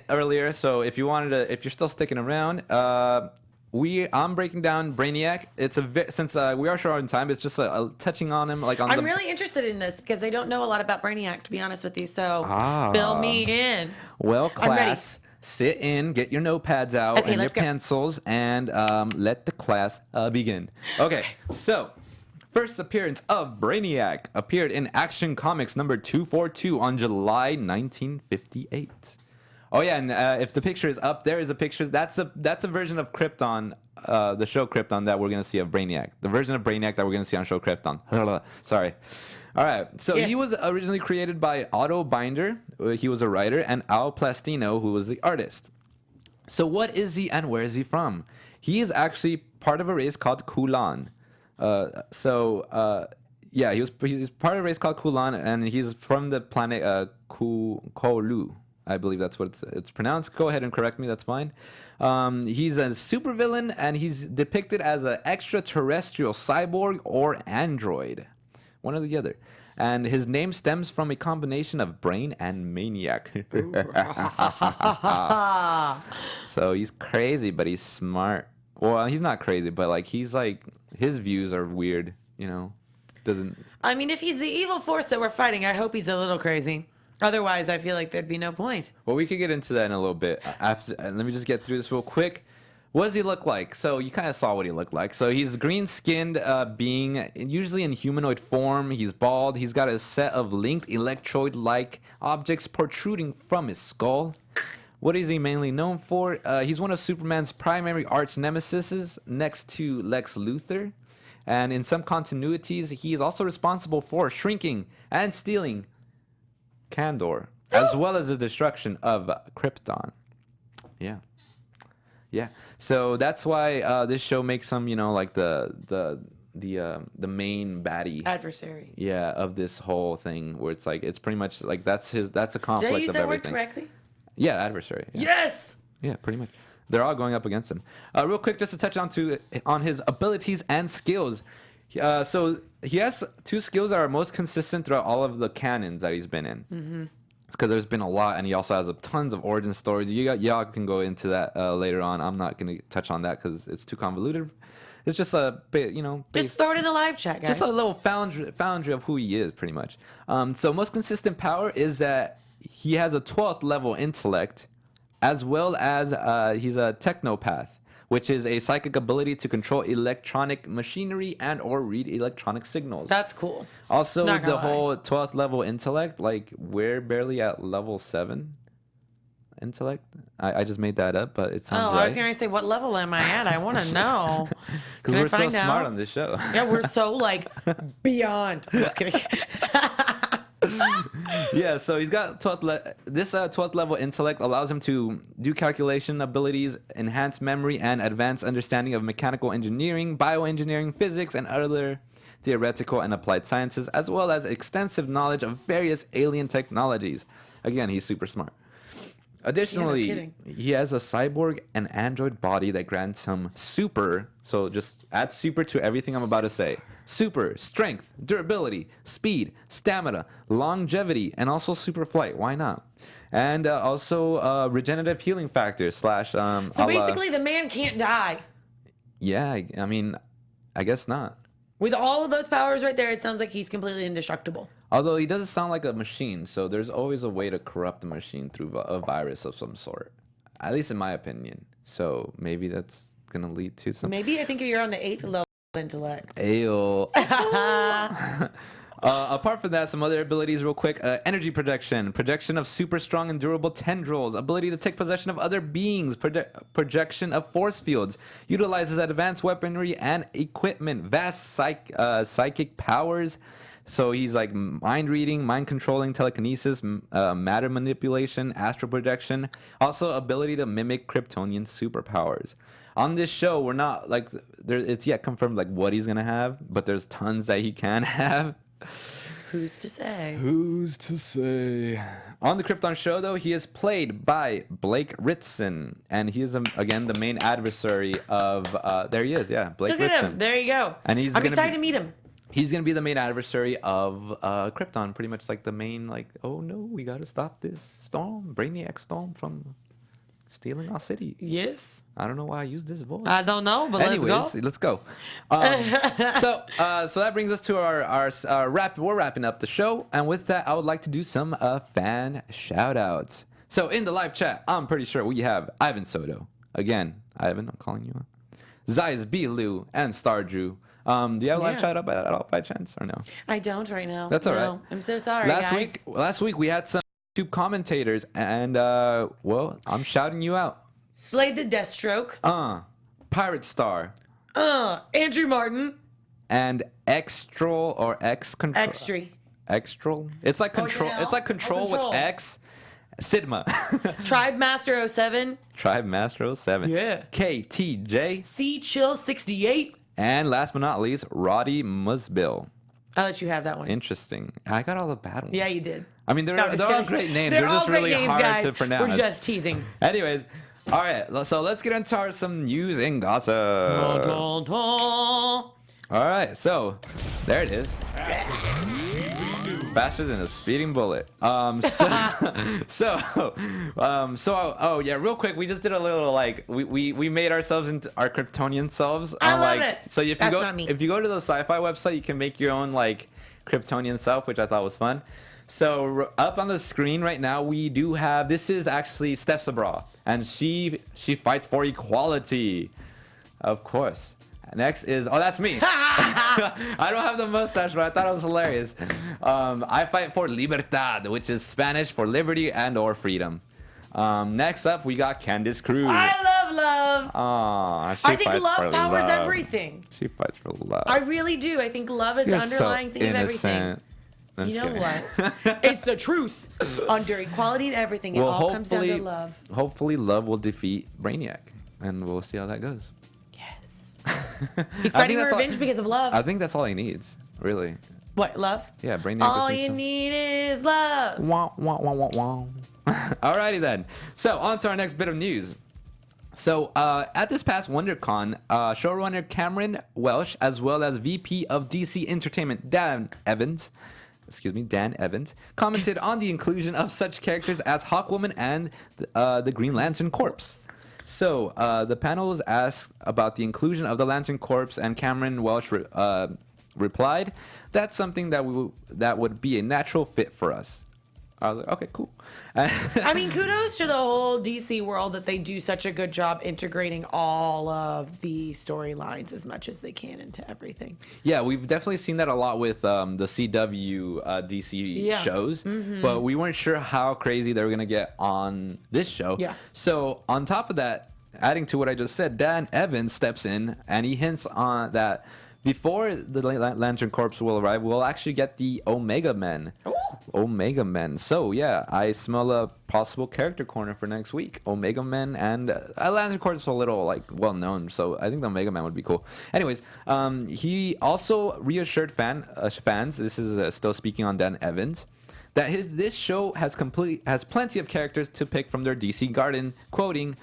earlier. So if you're still sticking around, I'm breaking down Brainiac. It's since we are short on time, it's just touching on him I'm really interested in this because I don't know a lot about Brainiac, to be honest with you. So fill me in. Well, class, sit in, get your notepads out and your pencils, and let the class begin. Okay, so first appearance of Brainiac appeared in Action Comics number 242 on July 1958. Oh yeah, and if the picture is up, there is a picture. That's a version of Krypton, the show Krypton that we're gonna see of Brainiac. The version of Brainiac that we're gonna see on show Krypton. Sorry. All right. So he was originally created by Otto Binder. He was a writer, and Al Plastino, who was the artist. So what is he and where is he from? He is actually part of a race called Kulan. He's part of a race called Kulan, and he's from the planet Kolu. I believe that's what it's pronounced. Go ahead and correct me. That's fine. He's a supervillain, and he's depicted as an extraterrestrial cyborg or android, one or the other. And his name stems from a combination of brain and maniac. So he's crazy, but he's smart. Well, he's not crazy, but his views are weird. I mean, if he's the evil force that we're fighting, I hope he's a little crazy. Otherwise, I feel like there'd be no point. Well, we could get into that in a little bit. Let me just get through this real quick. What does he look like? So you kind of saw what he looked like. So he's green-skinned being, usually in humanoid form. He's bald. He's got a set of linked electrode-like objects protruding from his skull. What is he mainly known for? He's one of Superman's primary arch nemesis next to Lex Luthor. And in some continuities, he is also responsible for shrinking and stealing Kandor, as well as the destruction of Krypton. Yeah. Yeah. So that's why this show makes him, like the main baddie Adversary. Yeah, of this whole thing, where it's like it's pretty much like that's a conflict Did I use of that everything. word correctly? Yeah, adversary. Yeah. Yes. Yeah, pretty much. They're all going up against him. Real quick, just to touch on his abilities and skills. So he has 2 skills that are most consistent throughout all of the canons that he's been in. Mm-hmm. Because there's been a lot, and he also has tons of origin stories. Y'all can go into that later on. I'm not going to touch on that because it's too convoluted. It's just a bit, Just throw it in the live chat, guys. Just a little foundry of who he is, pretty much. So most consistent power is that he has a 12th level intellect, as well as he's a technopath, which is a psychic ability to control electronic machinery and or read electronic signals. That's cool. Also, Not gonna the lie. whole 12th level intellect, like we're barely at level 7 intellect. I just made that up, but it sounds right. I was going to say, what level am I at? I want to know. Because Can I we're so find smart out? on this show. Yeah, we're so beyond. I'm just kidding. Yeah, so he's got 12th level intellect allows him to do calculation abilities, enhance memory, and advanced understanding of mechanical engineering, bioengineering, physics, and other theoretical and applied sciences, as well as extensive knowledge of various alien technologies. Again, he's super smart. Additionally, Yeah, no kidding. he has a cyborg and android body that grants him super, so just add super to everything I'm about to say. Super, strength, durability, speed, stamina, longevity, and also super flight. Why not? And also regenerative healing factor / So basically, the man can't die. Yeah, I mean, I guess not. With all of those powers right there, it sounds like he's completely indestructible. Although he doesn't sound like a machine, so there's always a way to corrupt a machine through a virus of some sort. At least in my opinion. So maybe that's going to lead to some... Maybe I think you're on the 8th level of intellect. Ayo. Apart from that, some other abilities real quick. Energy projection of super strong and durable tendrils, ability to take possession of other beings, projection of force fields, utilizes advanced weaponry and equipment, vast psychic powers. So he's like mind reading, mind controlling, telekinesis, matter manipulation, astral projection. Also ability to mimic Kryptonian superpowers. On this show, we're not like it's yet confirmed like what he's gonna have, but there's tons that he can have. Who's to say? Who's to say? On the Krypton show, though, he is played by Blake Ritson, and he is again the main adversary of. There he is, yeah, Blake Look Ritson. at him. There you go. And he's I'm gonna excited be- to meet him. He's gonna be the main adversary of Krypton, pretty much like the main like, oh no, we gotta stop this storm, Brainiac storm from stealing our city. Yes. I don't know why I used this voice. I don't know, but Anyways, let's go. So that brings us to our wrap. We're wrapping up the show, and with that, I would like to do some fan shout-outs. So in the live chat, I'm pretty sure we have Ivan Soto. Again, Ivan, I'm calling you up. Zeiss B. Lou and Star Drew. Do you have a live chat up at all by chance or no? I don't right now. That's all right. No, I'm so sorry, guys. Last week we had some YouTube commentators, and well, I'm shouting you out. Slade the Deathstroke. Pirate Star. Andrew Martin. And Extrol or X Control. Extrol. It's like control. yeah. It's like control Control. with X. Sigma. Tribe Master 07. Tribe Master 07. Yeah. KTJ. C Chill 68. And last but not least, Roddy Musbill. I'll let you have that one. Interesting. I got all the bad ones. Yeah, you did. I mean, they're No, just all kidding. great names. They're They're all just great really names, hard guys. to pronounce. We're just teasing. Anyways, all right. So let's get into some news and gossip. Dun, dun, dun. All right. So there it is. Faster than a speeding bullet. Oh yeah, real quick, we just did a little like we made ourselves into our Kryptonian selves. I love like, it. So if That's you go not me. if you go to the SYFY website, you can make your own like Kryptonian self, which I thought was fun. So up on the screen right now, we do have, this is actually Steph Sabra, and she fights for equality, of course. Next is, oh, that's me. I don't have the mustache, but I thought it was hilarious. I fight for libertad, which is Spanish for liberty and or freedom. Next up, we got Candice Cruz. I love love. Aw, I think love powers everything. She fights for love. I really do. I think love is You're the underlying so thing of everything. innocent. I'm You just know kidding. what? It's the truth. Under equality and everything, it all comes down to love. Hopefully, love will defeat Brainiac, and we'll see how that goes. Yes. He's fighting that's revenge because of love. I think that's all he needs, really. What, love? Yeah, Brainiac. All you need is love. Wah, wah, wah, wah, wah. Alrighty then. So on to our next bit of news. So at this past WonderCon, showrunner Cameron Welsh, as well as VP of DC Entertainment Dan Evans, commented on the inclusion of such characters as Hawkwoman and the Green Lantern Corps. So the panel was asked about the inclusion of the Lantern Corps, and Cameron Welsh replied, "That's something that would be a natural fit for us." I was like, okay, cool. I mean, kudos to the whole DC world that they do such a good job integrating all of the storylines as much as they can into everything. Yeah, we've definitely seen that a lot with the CW DC shows, but we weren't sure how crazy they were going to get on this show. Yeah. So on top of that, adding to what I just said, Dan Evans steps in and he hints on that before the Lantern Corps will arrive, we'll actually get the Omega Men. Ooh. Omega Men. So yeah, I smell a possible character corner for next week. Omega Men and Lantern Corps is a little well known, so I think the Omega Man would be cool. Anyways, he also reassured fans. This is still speaking on Dan Evans, that this show has plenty of characters to pick from their DC garden. Quoting,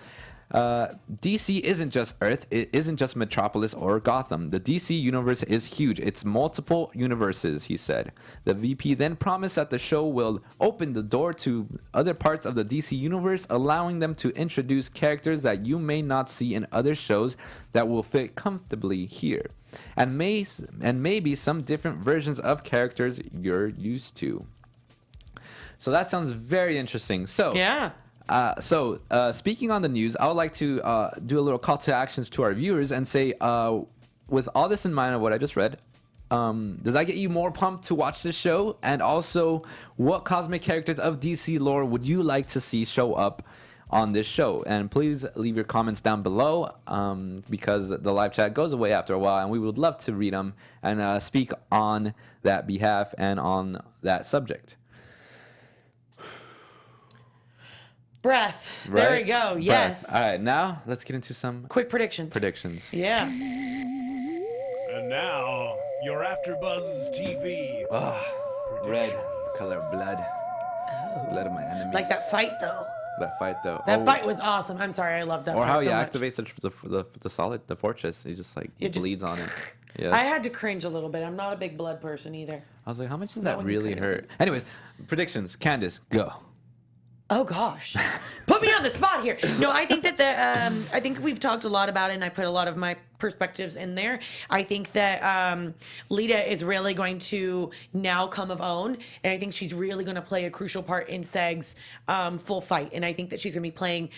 DC isn't just Earth, it isn't just Metropolis or Gotham. The DC universe is huge. It's multiple universes, he said. The VP then promised that the show will open the door to other parts of the DC universe, allowing them to introduce characters that you may not see in other shows that will fit comfortably here, and maybe some different versions of characters you're used to. So that sounds very interesting. So yeah. Speaking on the news, I would like to do a little call to actions to our viewers and say, with all this in mind of what I just read, does that get you more pumped to watch this show? And also, what cosmic characters of DC lore would you like to see show up on this show? And please leave your comments down below, because the live chat goes away after a while, and we would love to read them and speak on that behalf and on that subject. Breath. Right? There we go. Yes. Breath. All right, now let's get into some Quick predictions. Yeah. And now, your AfterBuzz TV. Red color of blood. Blood of my enemies. Like that fight, though. That fight, though. That fight was awesome. I'm sorry, I love that. Or fight how he so much. activates the fortress. He just bleeds on it. Yeah. I had to cringe a little bit. I'm not a big blood person either. I was like, how much does That that one really couldn't hurt? Anyways, predictions. Candice, go. Oh gosh, put me on the spot here. No, I think that I think we've talked a lot about it, and I put a lot of my perspectives in there. I think that Lita is really going to now come of own, and I think she's really going to play a crucial part in Seg's full fight. And I think that she's going to be playing,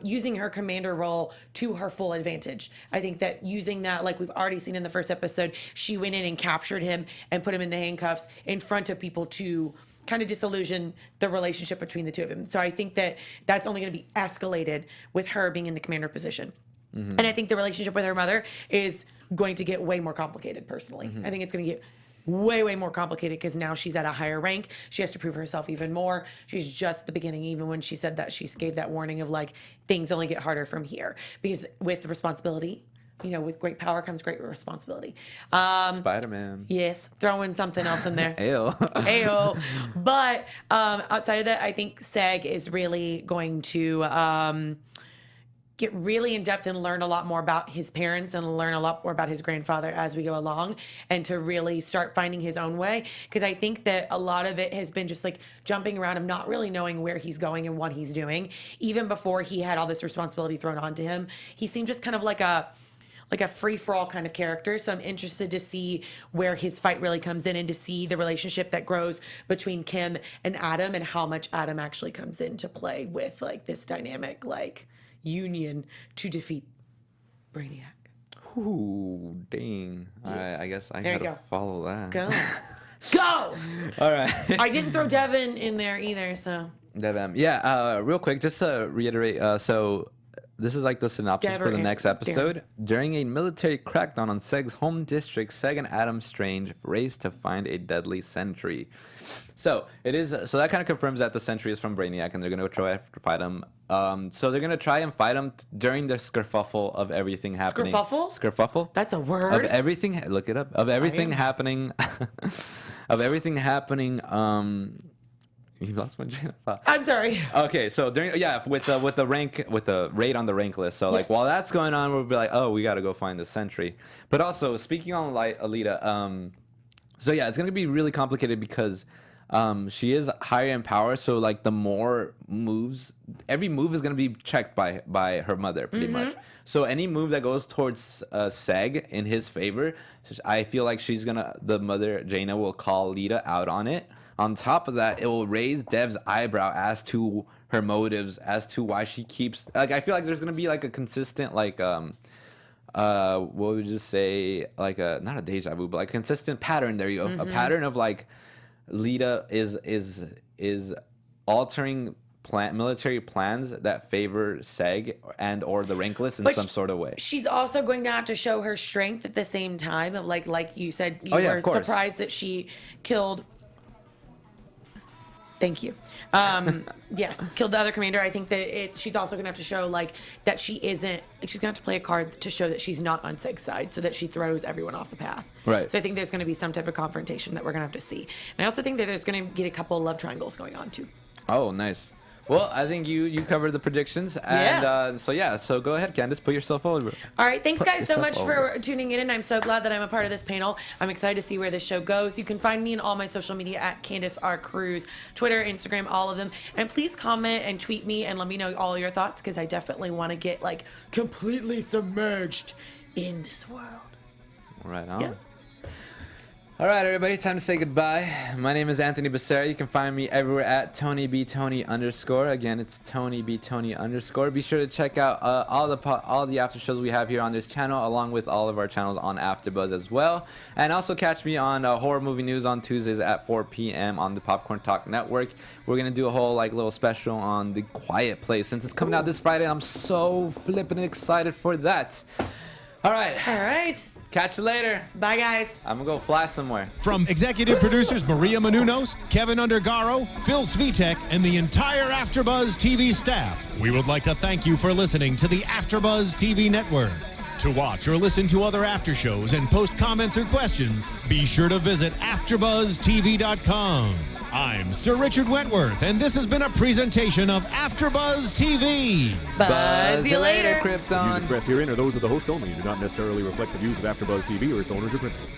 using her commander role to her full advantage. I think that using that, like we've already seen in the first episode, she went in and captured him and put him in the handcuffs in front of people to kind of disillusion the relationship between the two of them. So I think that that's only going to be escalated with her being in the commander position. And I think the relationship with her mother is going to get way more complicated, personally. I think it's going to get way, way more complicated because now she's at a higher rank. She has to prove herself even more. She's just the beginning, even when she said that, she gave that warning of things only get harder from here. Because with responsibility, with great power comes great responsibility. Spider-Man. Yes, throw in something else in there. Ayo. Ayo. But outside of that, I think Seg is really going to get really in depth and learn a lot more about his parents and learn a lot more about his grandfather as we go along, and to really start finding his own way. Because I think that a lot of it has been just jumping around and not really knowing where he's going and what he's doing. Even before he had all this responsibility thrown onto him, he seemed just kind of like a free-for-all kind of character. So I'm interested to see where his fight really comes in, and to see the relationship that grows between Kim and Adam, and how much Adam actually comes into play with this dynamic union to defeat Brainiac. Ooh, dang. I guess I gotta follow that. Go! All right. I didn't throw Devin in there either, so. Devin. Yeah, real quick, just to reiterate, so this is like the synopsis Deb for or the next Darren? episode. During a military crackdown on Seg's home district, Seg and Adam Strange race to find a deadly sentry. So it is. So that kind of confirms that the sentry is from Brainiac, and they're gonna try to fight him. So they're gonna try and fight him during the skerfuffle of everything happening. Skerfuffle? Skerfuffle. That's a word. Of everything. Look it up. Of everything happening. Of everything happening. You lost my train of thought. I'm sorry. Okay, so during with the raid on the rank list. So like Yes. while that's going on, we'll be like, oh, we got to go find the sentry. But also speaking on Alita, so yeah, it's gonna be really complicated because she is higher in power. So like the more moves, every move is gonna be checked by her mother pretty much. So any move that goes towards Seg in his favor, I feel like the mother Jaina will call Lita out on it. On top of that, it will raise Dev's eyebrow as to her motives, as to why she keeps like. I feel like there's gonna be like a consistent like what would you say, like a not a deja vu, but like a consistent pattern. There you go, a pattern of like Lita is altering military plans that favor Seg and or the rank list in some sort of way. She's also going to have to show her strength at the same time. Of like you said, you yeah, were of course. surprised that she killed. Thank you. Yes, killed the other commander. I think that she's also going to have to show like that she isn't. She's going to have to play a card to show that she's not on Seg's side, so that she throws everyone off the path. Right. So I think there's going to be some type of confrontation that we're going to have to see. And I also think that there's going to get a couple of love triangles going on too. Oh, nice. Well, I think you covered the predictions, and so go ahead, Candice, put yourself over. All right, thanks guys so much yourself for tuning in, and I'm so glad that I'm a part of this panel. I'm excited to see where this show goes. You can find me in all my social media at Candice R. Cruz, Twitter, Instagram, all of them. And please comment and tweet me and let me know all your thoughts, because I definitely want to get like completely submerged in this world. Right on. Yeah. All right, everybody, time to say goodbye. My name is Anthony Baccera. You can find me everywhere at TonyBTony_. Again, it's TonyBTony_. Be sure to check out all the after shows we have here on this channel, along with all of our channels on AfterBuzz as well. And also catch me on Horror Movie News on Tuesdays at 4 p.m. on the Popcorn Talk Network. We're gonna do a whole like little special on The Quiet Place since it's coming out this Friday, and I'm so flippin' excited for that. All right. All right. Catch you later. Bye, guys. I'm gonna go fly somewhere. From executive producers Maria Menounos, Kevin Undergaro, Phil Svitek, and the entire AfterBuzz TV staff, we would like to thank you for listening to the AfterBuzz TV network. To watch or listen to other after shows and post comments or questions, be sure to visit AfterBuzzTV.com. I'm Sir Richard Wentworth, and this has been a presentation of AfterBuzz TV. Buzz you later. Krypton. Views expressed herein are those of the hosts only and do not necessarily reflect the views of AfterBuzz TV or its owners or principals.